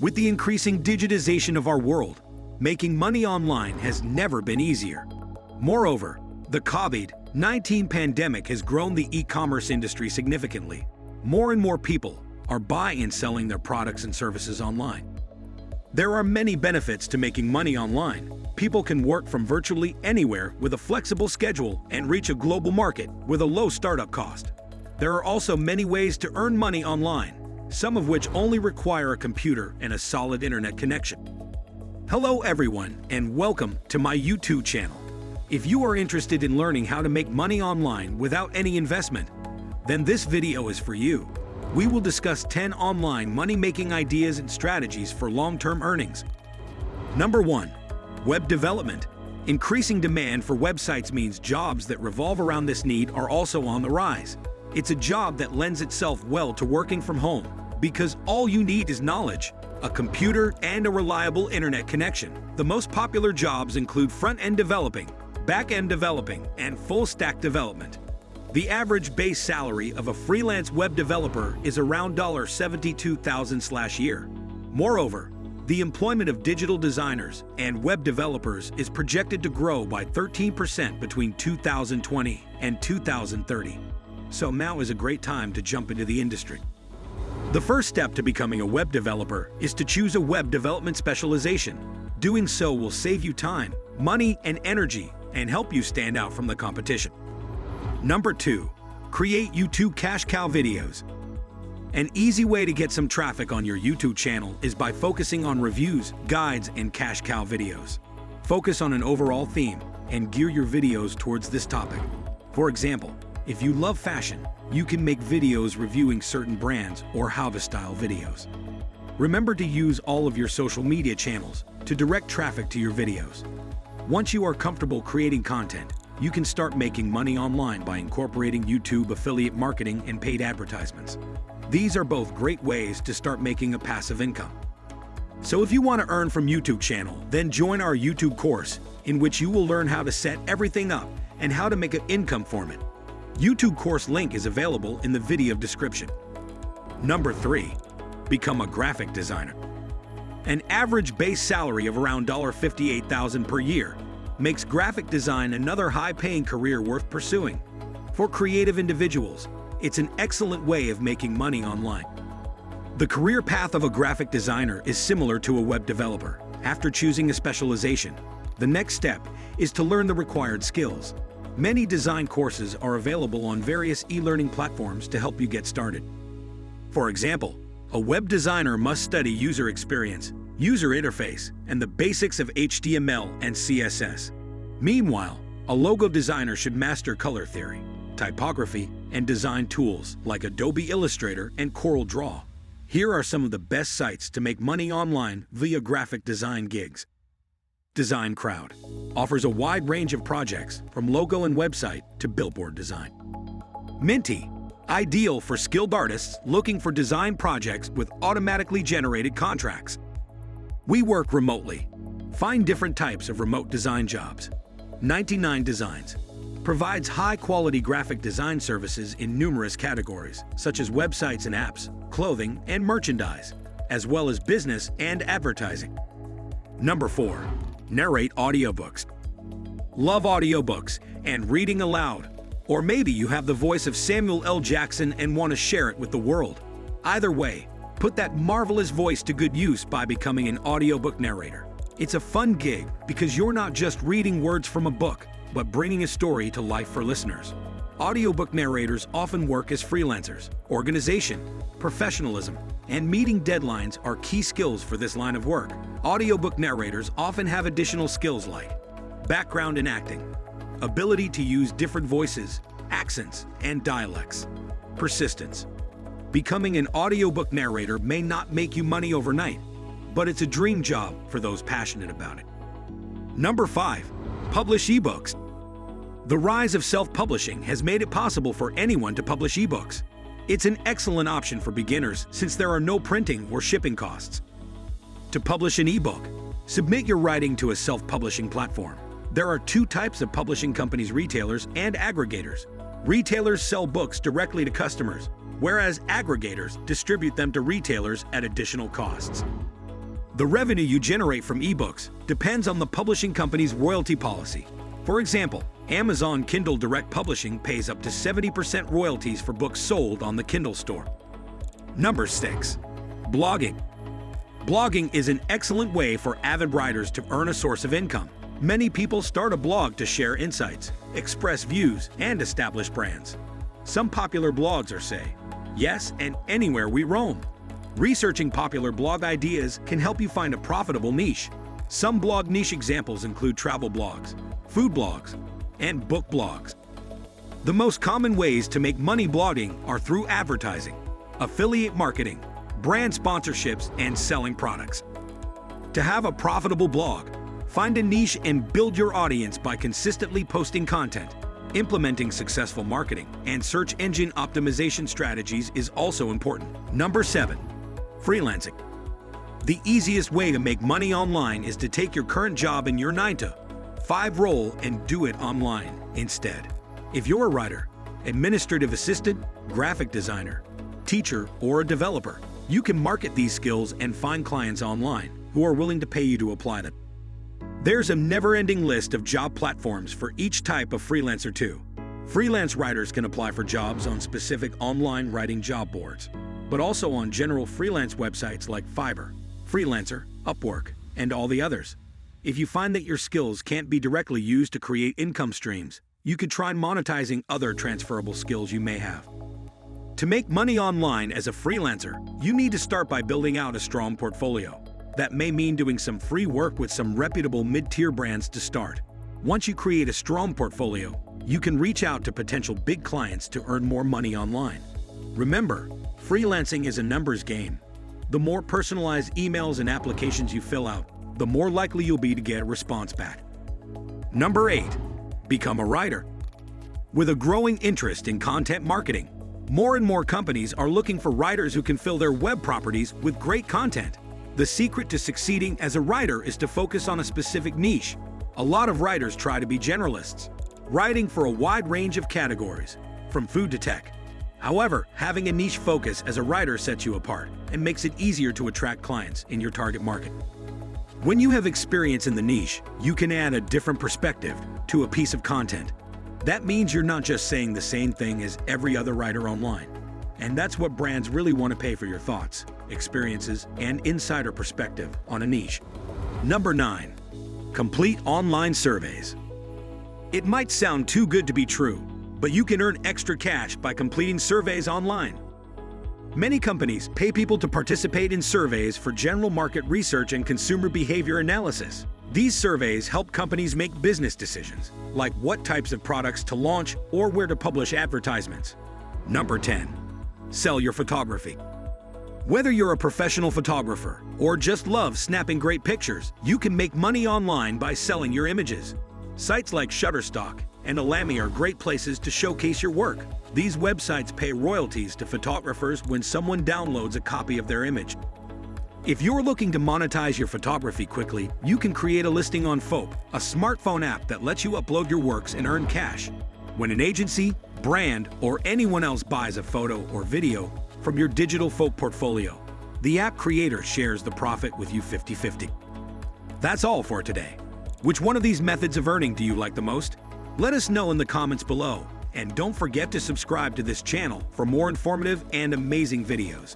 With the increasing digitization of our world, making money online has never been easier. Moreover, the COVID-19 pandemic has grown the e-commerce industry significantly. More and more people are buying and selling their products and services online. There are many benefits to making money online. People can work from virtually anywhere with a flexible schedule and reach a global market with a low startup cost. There are also many ways to earn money online, some of which only require a computer and a solid internet connection. Hello everyone, and welcome to my YouTube channel. If you are interested in learning how to make money online without any investment, then this video is for you. We will discuss 10 online money-making ideas and strategies for long-term earnings. Number 1. Web development. Increasing demand for websites means jobs that revolve around this need are also on the rise. It's a job that lends itself well to working from home because all you need is knowledge, a computer, and a reliable internet connection. The most popular jobs include front-end developing, back-end developing, and full-stack development. The average base salary of a freelance web developer is around $72,000/year. Moreover, the employment of digital designers and web developers is projected to grow by 13% between 2020 and 2030. So now is a great time to jump into the industry. The first step to becoming a web developer is to choose a web development specialization. Doing so will save you time, money, and energy and help you stand out from the competition. Number 2. Create YouTube cash cow videos. An easy way to get some traffic on your YouTube channel is by focusing on reviews, guides, and cash cow videos. Focus on an overall theme and gear your videos towards this topic. For example, if you love fashion, you can make videos reviewing certain brands or Harvest-style videos. Remember to use all of your social media channels to direct traffic to your videos. Once you are comfortable creating content, you can start making money online by incorporating YouTube affiliate marketing and paid advertisements. These are both great ways to start making a passive income. So if you want to earn from YouTube channel, then join our YouTube course, in which you will learn how to set everything up and how to make an income from it. YouTube course link is available in the video description. Number 3. Become a graphic designer. An average base salary of around $58,000 per year makes graphic design another high-paying career worth pursuing. For creative individuals, it's an excellent way of making money online. The career path of a graphic designer is similar to a web developer. After choosing a specialization, the next step is to learn the required skills. Many design courses are available on various e-learning platforms to help you get started. For example, a web designer must study user experience, user interface, and the basics of HTML and CSS. Meanwhile, a logo designer should master color theory, typography, and design tools like Adobe Illustrator and CorelDRAW. Here are some of the best sites to make money online via graphic design gigs. Design Crowd offers a wide range of projects from logo and website to billboard design. Minty, ideal for skilled artists looking for design projects with automatically generated contracts. We work remotely. Find different types of remote design jobs. 99 Designs provides high-quality graphic design services in numerous categories, such as websites and apps, clothing and merchandise, as well as business and advertising. Number 4. Narrate audiobooks. Love audiobooks and reading aloud. Or maybe you have the voice of Samuel L. Jackson and want to share it with the world. Either way, put that marvelous voice to good use by becoming an audiobook narrator. It's a fun gig because you're not just reading words from a book, but bringing a story to life for listeners. Audiobook narrators often work as freelancers. Organization, professionalism, and meeting deadlines are key skills for this line of work. Audiobook narrators often have additional skills like background in acting, ability to use different voices, accents, and dialects, persistence. Becoming an audiobook narrator may not make you money overnight, but it's a dream job for those passionate about it. Number 5. Publish ebooks. The rise of self-publishing has made it possible for anyone to publish ebooks. It's an excellent option for beginners since there are no printing or shipping costs. To publish an ebook, submit your writing to a self-publishing platform. There are 2 types of publishing companies: retailers and aggregators. Retailers sell books directly to customers, whereas aggregators distribute them to retailers at additional costs. The revenue you generate from ebooks depends on the publishing company's royalty policy. For example, Amazon Kindle Direct Publishing pays up to 70% royalties for books sold on the Kindle store. Number 6. Blogging. Blogging is an excellent way for avid writers to earn a source of income. Many people start a blog to share insights, express views, and establish brands. Some popular blogs are Say Yes and Anywhere We Roam. Researching popular blog ideas can help you find a profitable niche. Some blog niche examples include travel blogs, food blogs, and book blogs. The most common ways to make money blogging are through advertising, affiliate marketing, brand sponsorships, and selling products. To have a profitable blog, find a niche and build your audience by consistently posting content. Implementing successful marketing and search engine optimization strategies is also important. Number 7. Freelancing. The easiest way to make money online is to take your current job in your 9-to-5 role and do it online instead. If you're a writer, administrative assistant, graphic designer, teacher, or a developer, you can market these skills and find clients online who are willing to pay you to apply them. There's a never-ending list of job platforms for each type of freelancer too. Freelance writers can apply for jobs on specific online writing job boards, but also on general freelance websites like Fiverr, Freelancer, Upwork, and all the others. If you find that your skills can't be directly used to create income streams, you could try monetizing other transferable skills you may have. To make money online as a freelancer, you need to start by building out a strong portfolio. That may mean doing some free work with some reputable mid-tier brands to start. Once you create a strong portfolio, you can reach out to potential big clients to earn more money online. Remember, freelancing is a numbers game. The more personalized emails and applications you fill out, the more likely you'll be to get a response back. Number 8. Become a writer. With a growing interest in content marketing, more and more companies are looking for writers who can fill their web properties with great content. The secret to succeeding as a writer is to focus on a specific niche. A lot of writers try to be generalists, writing for a wide range of categories, from food to tech. However, having a niche focus as a writer sets you apart and makes it easier to attract clients in your target market. When you have experience in the niche, you can add a different perspective to a piece of content. That means you're not just saying the same thing as every other writer online. And that's what brands really want to pay for: your thoughts, experiences, and insider perspective on a niche. Number 9. Complete online surveys. It might sound too good to be true, but you can earn extra cash by completing surveys online. Many companies pay people to participate in surveys for general market research and consumer behavior analysis. These surveys help companies make business decisions, like what types of products to launch or where to publish advertisements. Number 10. Sell your photography. Whether you're a professional photographer or just love snapping great pictures, you can make money online by selling your images. Sites like Shutterstock and Alamy are great places to showcase your work. These websites pay royalties to photographers when someone downloads a copy of their image. If you're looking to monetize your photography quickly, you can create a listing on Fope, a smartphone app that lets you upload your works and earn cash. When an agency, brand, or anyone else buys a photo or video from your digital Fope portfolio, the app creator shares the profit with you 50-50. That's all for today. Which one of these methods of earning do you like the most? Let us know in the comments below, and don't forget to subscribe to this channel for more informative and amazing videos.